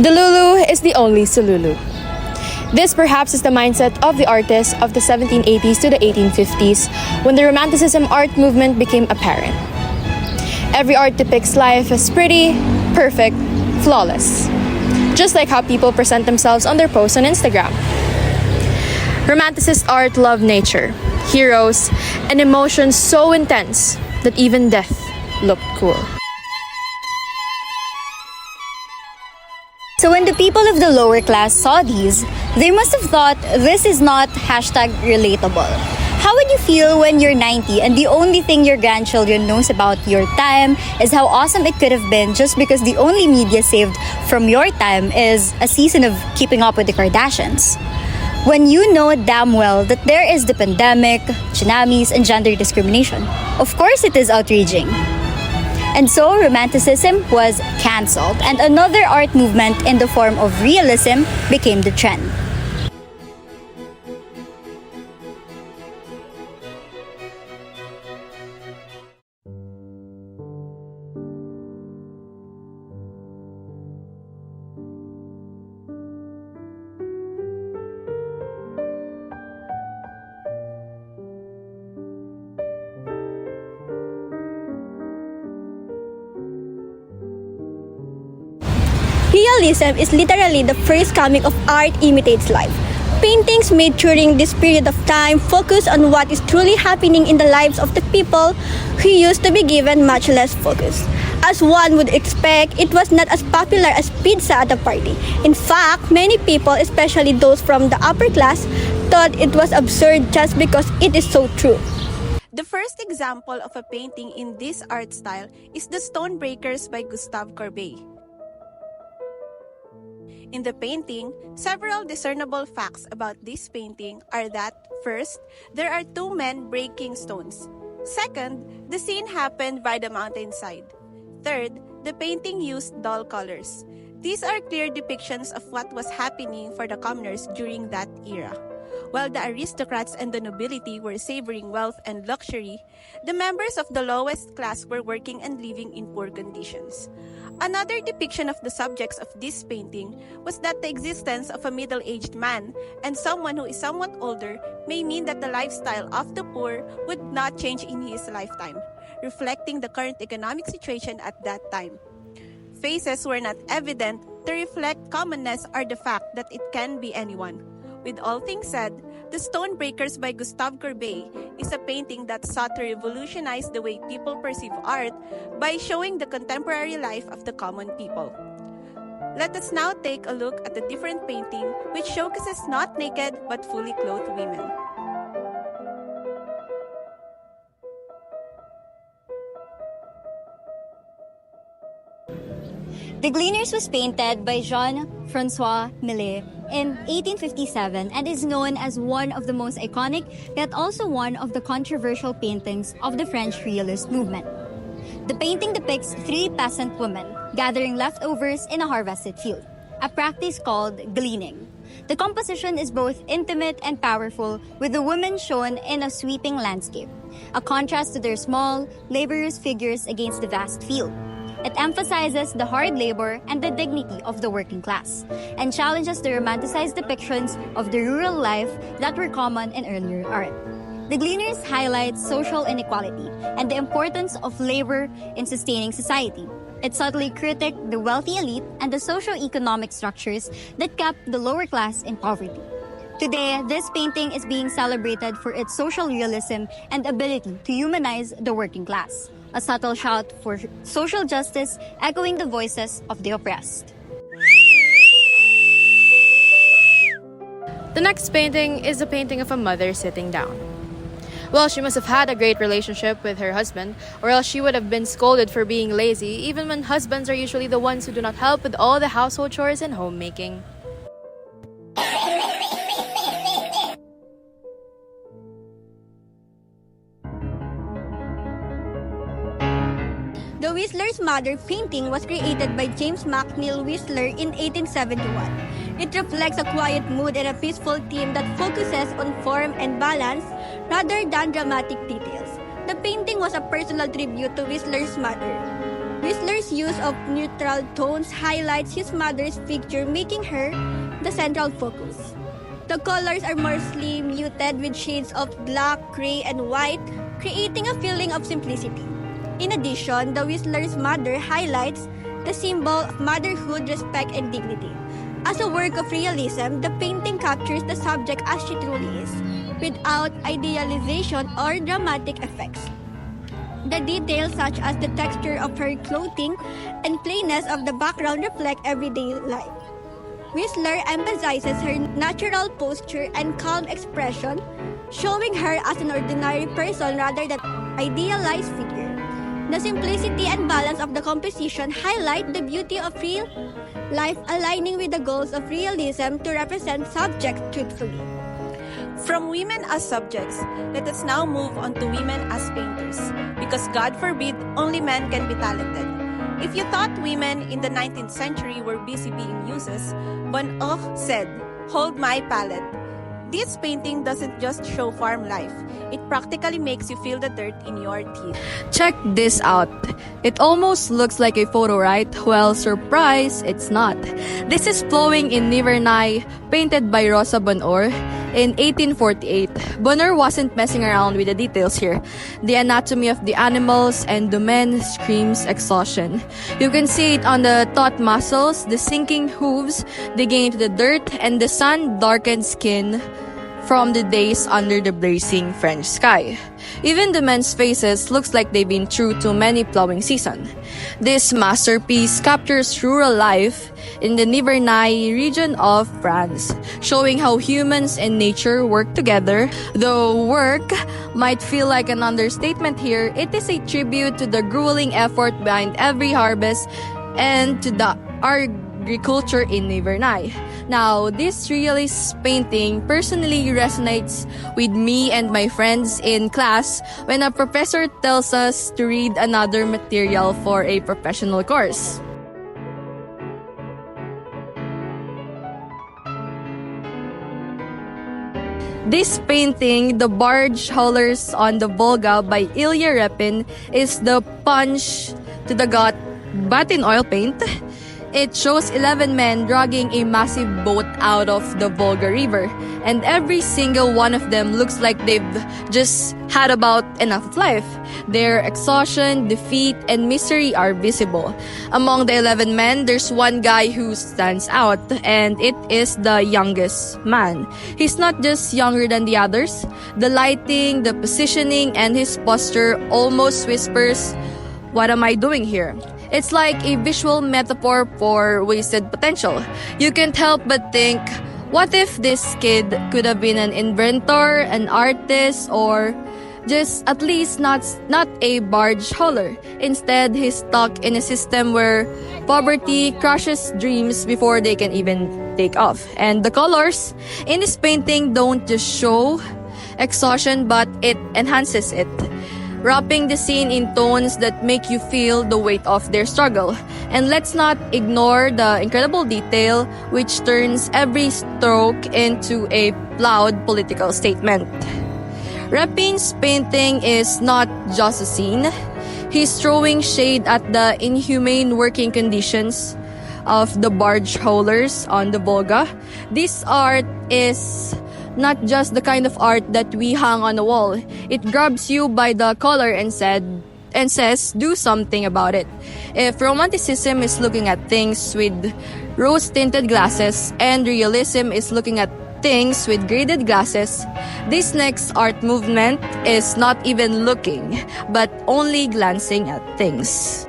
The Lulu is the only Sululu. This perhaps is the mindset of the artists of the 1780s to the 1850s when the Romanticism art movement became apparent. Every art depicts life as pretty, perfect, flawless, just like how people present themselves on their posts on Instagram. Romanticist art loved nature, heroes, and emotions so intense that even death looked cool. So when the people of the lower class saw these, they must have thought this is not #relatable. How would you feel when you're 90 and the only thing your grandchildren knows about your time is how awesome it could have been just because the only media saved from your time is a season of Keeping Up with the Kardashians? When you know damn well that there is the pandemic, tsunamis, and gender discrimination, of course it is outraging. And so Romanticism was cancelled, and another art movement in the form of Realism became the trend. Realism is literally the first coming of art imitates life. Paintings made during this period of time focus on what is truly happening in the lives of the people who used to be given much less focus. As one would expect, it was not as popular as pizza at a party. In fact, many people, especially those from the upper class, thought it was absurd just because it is so true. The first example of a painting in this art style is the Stonebreakers by Gustave Courbet. In the painting, several discernible facts about this painting are that, first, there are two men breaking stones. Second, the scene happened by the mountainside. Third, the painting used dull colors. These are clear depictions of what was happening for the commoners during that era. While the aristocrats and the nobility were savoring wealth and luxury, the members of the lowest class were working and living in poor conditions. Another depiction of the subjects of this painting was that the existence of a middle-aged man and someone who is somewhat older may mean that the lifestyle of the poor would not change in his lifetime, reflecting the current economic situation at that time. Faces were not evident to reflect commonness or the fact that it can be anyone. With all things said, The Stonebreakers by Gustave Courbet is a painting that sought to revolutionize the way people perceive art by showing the contemporary life of the common people. Let us now take a look at a different painting which showcases not naked but fully clothed women. The Gleaners was painted by Jean-François Millet in 1857 and is known as one of the most iconic yet also one of the controversial paintings of the French Realist movement. The painting depicts three peasant women gathering leftovers in a harvested field, a practice called gleaning. The composition is both intimate and powerful, with the women shown in a sweeping landscape, a contrast to their small, laborious figures against the vast field. It emphasizes the hard labor and the dignity of the working class, and challenges the romanticized depictions of the rural life that were common in earlier art. The Gleaners highlight social inequality and the importance of labor in sustaining society. It subtly critiqued the wealthy elite and the socio-economic structures that kept the lower class in poverty. Today, this painting is being celebrated for its social realism and ability to humanize the working class, a subtle shout for social justice echoing the voices of the oppressed. The next painting is a painting of a mother sitting down. Well, she must have had a great relationship with her husband, or else she would have been scolded for being lazy, even when husbands are usually the ones who do not help with all the household chores and homemaking. The Whistler's Mother painting was created by James McNeill Whistler in 1871. It reflects a quiet mood and a peaceful theme that focuses on form and balance rather than dramatic details. The painting was a personal tribute to Whistler's mother. Whistler's use of neutral tones highlights his mother's figure, making her the central focus. The colors are mostly muted with shades of black, gray, and white, creating a feeling of simplicity. In addition, the Whistler's mother highlights the symbol of motherhood, respect, and dignity. As a work of realism, the painting captures the subject as she truly is, without idealization or dramatic effects. The details such as the texture of her clothing and plainness of the background reflect everyday life. Whistler emphasizes her natural posture and calm expression, showing her as an ordinary person rather than idealized figure. The simplicity and balance of the composition highlight the beauty of real life, aligning with the goals of realism to represent subjects truthfully. From women as subjects, let us now move on to women as painters, because God forbid only men can be talented. If you thought women in the 19th century were busy being muses, Van Gogh said, "Hold my palette." This painting doesn't just show farm life, it practically makes you feel the dirt in your teeth. Check this out. It almost looks like a photo, right? Well, surprise, it's not. This is Flowing in Nivernais, painted by Rosa Bonheur in 1848. Bonheur wasn't messing around with the details here. The anatomy of the animals and the men screams exhaustion. You can see it on the taut muscles, the sinking hooves digging into the dirt, and the sun-darkened skin from the days under the blazing French sky. Even the men's faces looks like they've been through too many plowing season. This masterpiece captures rural life in the Nivernais region of France, showing how humans and nature work together. Though work might feel like an understatement here, it is a tribute to the grueling effort behind every harvest and to the agriculture in Nivernais. Now, this realist painting personally resonates with me and my friends in class when a professor tells us to read another material for a professional course. This painting, The Barge Haulers on the Volga by Ilya Repin, is the punch to the gut but in oil paint. It shows 11 men dragging a massive boat out of the Volga River, and every single one of them looks like they've just had about enough of life. Their exhaustion, defeat, and misery are visible. Among the 11 men, there's one guy who stands out, and it is the youngest man. He's not just younger than the others. The lighting, the positioning, and his posture almost whispers, "What am I doing here?" It's like a visual metaphor for wasted potential. You can't help but think, what if this kid could have been an inventor, an artist, or just at least not a barge hauler? Instead, he's stuck in a system where poverty crushes dreams before they can even take off. And the colors in this painting don't just show exhaustion, but it enhances it, wrapping the scene in tones that make you feel the weight of their struggle. And let's not ignore the incredible detail which turns every stroke into a loud political statement. Repin's painting is not just a scene. He's throwing shade at the inhumane working conditions of the barge haulers on the Volga. This art is not just the kind of art that we hang on the wall. It grabs you by the collar and says, do something about it. If romanticism is looking at things with rose-tinted glasses and realism is looking at things with graded glasses, this next art movement is not even looking, but only glancing at things.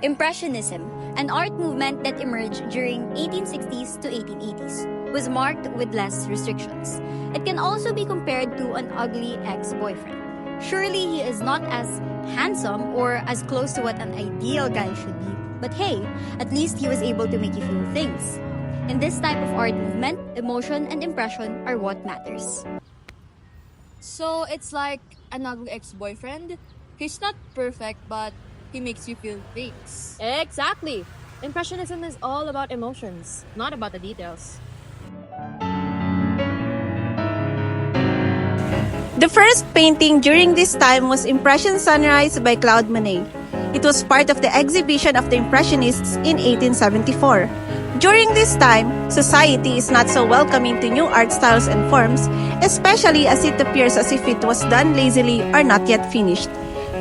Impressionism, an art movement that emerged during 1860s to 1880s, was marked with less restrictions. It can also be compared to an ugly ex-boyfriend. Surely he is not as handsome or as close to what an ideal guy should be, but hey, at least he was able to make you feel things. In this type of art movement, emotion and impression are what matters. So it's like an ugly ex-boyfriend? He's not perfect, but he makes you feel things. Exactly. Impressionism is all about emotions, not about the details. The first painting during this time was Impression Sunrise by Claude Monet. It was part of the exhibition of the Impressionists in 1874. During this time, society is not so welcoming to new art styles and forms, especially as it appears as if it was done lazily or not yet finished.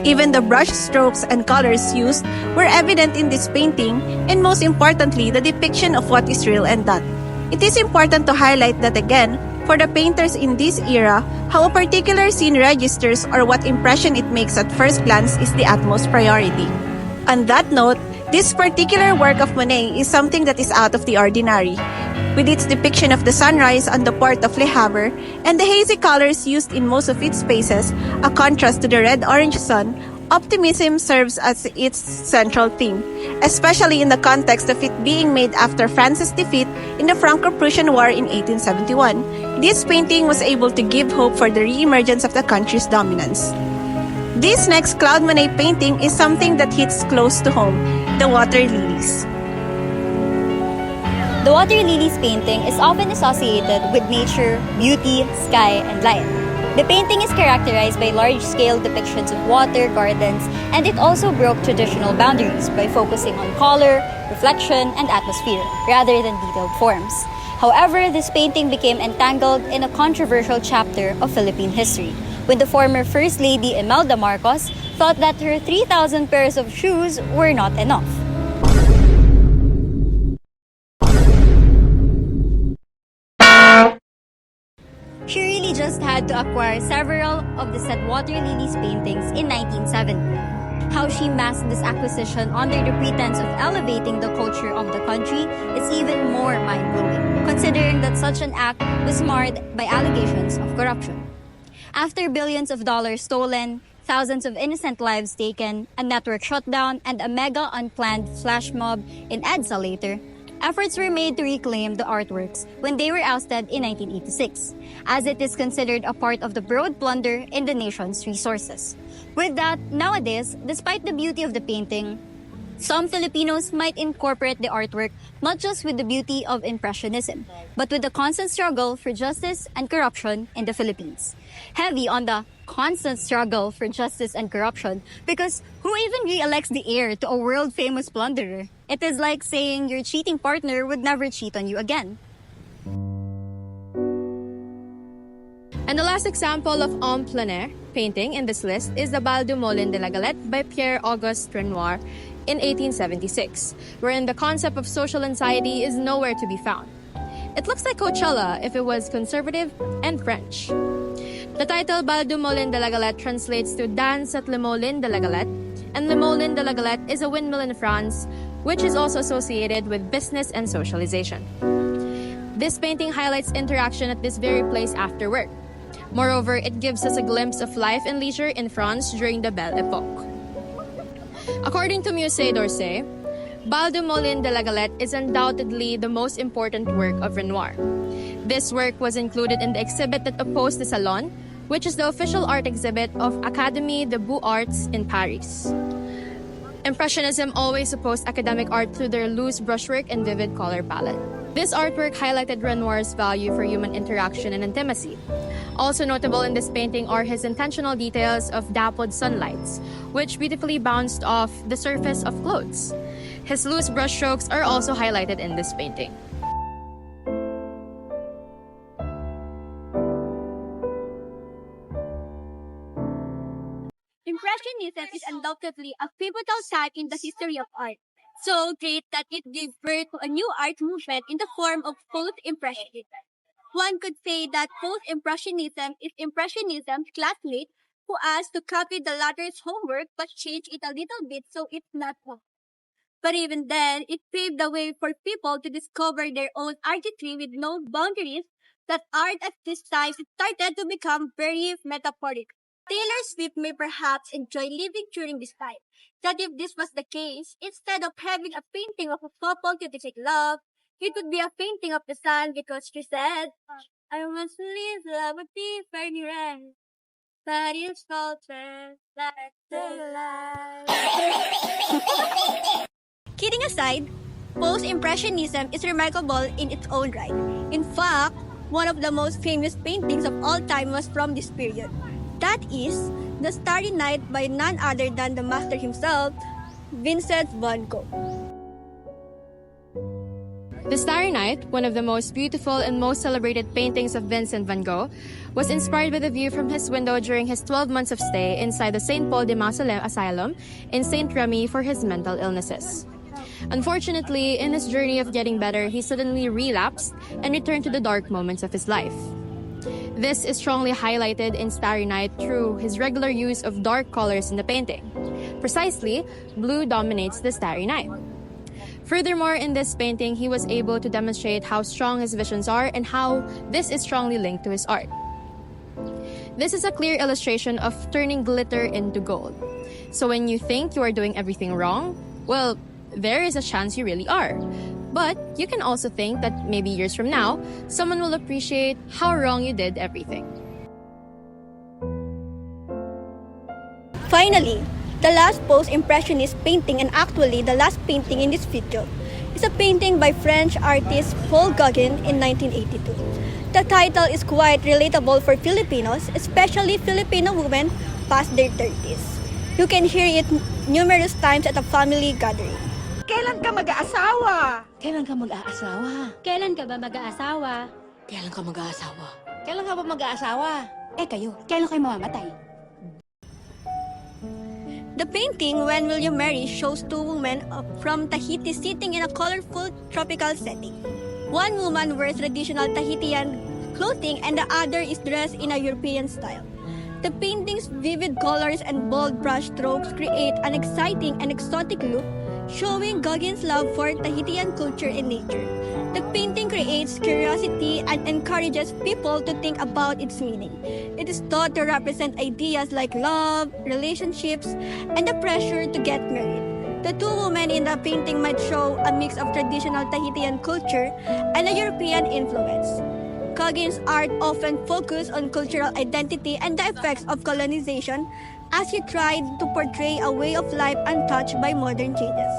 Even the brush strokes and colors used were evident in this painting, and most importantly, the depiction of what is real and not. It is important to highlight that again, for the painters in this era, how a particular scene registers or what impression it makes at first glance is the utmost priority. On that note, this particular work of Monet is something that is out of the ordinary. With its depiction of the sunrise on the port of Le Havre and the hazy colors used in most of its spaces, a contrast to the red-orange sun, optimism serves as its central theme, especially in the context of it being made after France's defeat in the Franco-Prussian War in 1871. This painting was able to give hope for the re-emergence of the country's dominance. This next Claude Monet painting is something that hits close to home, the water lilies. The water lilies painting is often associated with nature, beauty, sky, and light. The painting is characterized by large-scale depictions of water, gardens, and it also broke traditional boundaries by focusing on color, reflection, and atmosphere, rather than detailed forms. However, this painting became entangled in a controversial chapter of Philippine history, when the former First Lady Imelda Marcos thought that her 3,000 pairs of shoes were not enough. She really just had to acquire several of the said water lilies paintings in 1970. How she masked this acquisition under the pretense of elevating the culture of the country is even more mind-blowing, considering that such an act was marred by allegations of corruption. After billions of dollars stolen, thousands of innocent lives taken, a network shutdown, and a mega unplanned flash mob in EDSA later, efforts were made to reclaim the artworks when they were ousted in 1986, as it is considered a part of the broad plunder in the nation's resources. With that, nowadays, despite the beauty of the painting, some Filipinos might incorporate the artwork not just with the beauty of Impressionism, but with the constant struggle for justice and corruption in the Philippines. Heavy on the constant struggle for justice and corruption, because who even re-elects the heir to a world-famous plunderer? It is like saying your cheating partner would never cheat on you again. And the last example of en plein air painting in this list is the Bal du Moulin de la Galette by Pierre-Auguste Renoir in 1876, wherein the concept of social anxiety is nowhere to be found. It looks like Coachella if it was conservative and French. The title Bal du Moulin de la Galette translates to Dance at Le Moulin de la Galette, and Le Moulin de la Galette is a windmill in France, which is also associated with business and socialization. This painting highlights interaction at this very place after work. Moreover, it gives us a glimpse of life and leisure in France during the Belle Époque. According to Musée d'Orsay, Bal du Moulin de la Galette is undoubtedly the most important work of Renoir. This work was included in the exhibit that opposed the Salon, which is the official art exhibit of Académie des Beaux-Arts in Paris. Impressionism always opposed academic art through their loose brushwork and vivid color palette. This artwork highlighted Renoir's value for human interaction and intimacy. Also notable in this painting are his intentional details of dappled sunlights, which beautifully bounced off the surface of clothes. His loose brushstrokes are also highlighted in this painting. Impressionism is undoubtedly a pivotal time in the history of art. So great that it gave birth to a new art movement in the form of post-impressionism. One could say that post-impressionism is Impressionism's classmate who asked to copy the latter's homework but change it a little bit so it's not wrong. But even then, it paved the way for people to discover their own artistry with no boundaries, that art at this time started to become very metaphoric. Taylor Swift may perhaps enjoy living during this time. That if this was the case, instead of having a painting of a couple to depict love, it would be a painting of the sun because she said, I want to live love with different red, but it's culture like the light. Kidding aside, post-impressionism is remarkable in its own right. In fact, one of the most famous paintings of all time was from this period. That is The Starry Night by none other than the master himself, Vincent van Gogh. The Starry Night, one of the most beautiful and most celebrated paintings of Vincent van Gogh, was inspired by the view from his window during his 12 months of stay inside the St. Paul de Mausolem Asylum in St. Remy for his mental illnesses. Unfortunately, in his journey of getting better, he suddenly relapsed and returned to the dark moments of his life. This is strongly highlighted in Starry Night through his regular use of dark colors in the painting. Precisely, blue dominates the Starry Night. Furthermore, in this painting, he was able to demonstrate how strong his visions are and how this is strongly linked to his art. This is a clear illustration of turning glitter into gold. So when you think you are doing everything wrong, well, there is a chance you really are. But you can also think that maybe years from now, someone will appreciate how wrong you did everything. Finally, the last post-impressionist painting, and actually the last painting in this video, is a painting by French artist Paul Gauguin in 1982. The title is quite relatable for Filipinos, especially Filipino women past their 30s. You can hear it numerous times at a family gathering. Kailan ka mag-aasawa? Kailan ka mag-aasawa? Kailan ka ba mag-aasawa? Kailan ka mag-aasawa? Kailan ka ba mag-aasawa? Eh kayo, kailan kayo mamamatay? The painting, When Will You Marry, shows two women from Tahiti sitting in a colorful tropical setting. One woman wears traditional Tahitian clothing and the other is dressed in a European style. The painting's vivid colors and bold brush strokes create an exciting and exotic look, showing Gauguin's love for Tahitian culture and nature. The painting creates curiosity and encourages people to think about its meaning. It is thought to represent ideas like love, relationships, and the pressure to get married. The two women in the painting might show a mix of traditional Tahitian culture and a European influence. Gauguin's art often focused on cultural identity and the effects of colonization, as he tried to portray a way of life untouched by modern changes.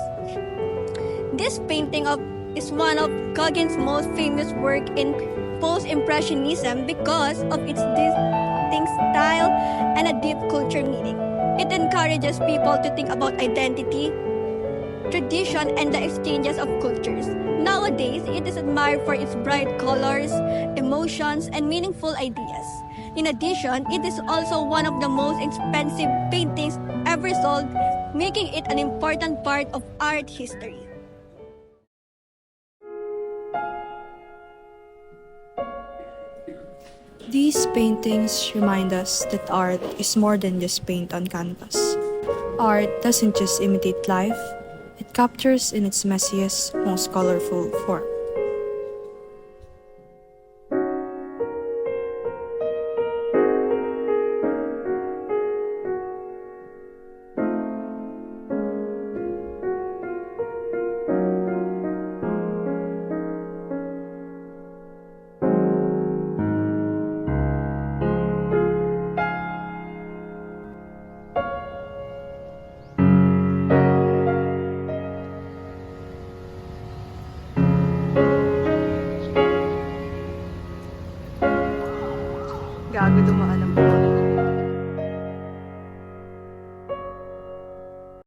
This painting is one of Gauguin's most famous work in Post-Impressionism because of its distinct style and a deep culture meaning. It encourages people to think about identity, tradition, and the exchanges of cultures. Nowadays, it is admired for its bright colors, emotions, and meaningful ideas. In addition, it is also one of the most expensive paintings ever sold, making it an important part of art history. These paintings remind us that art is more than just paint on canvas. Art doesn't just imitate life, it captures in its messiest, most colorful form.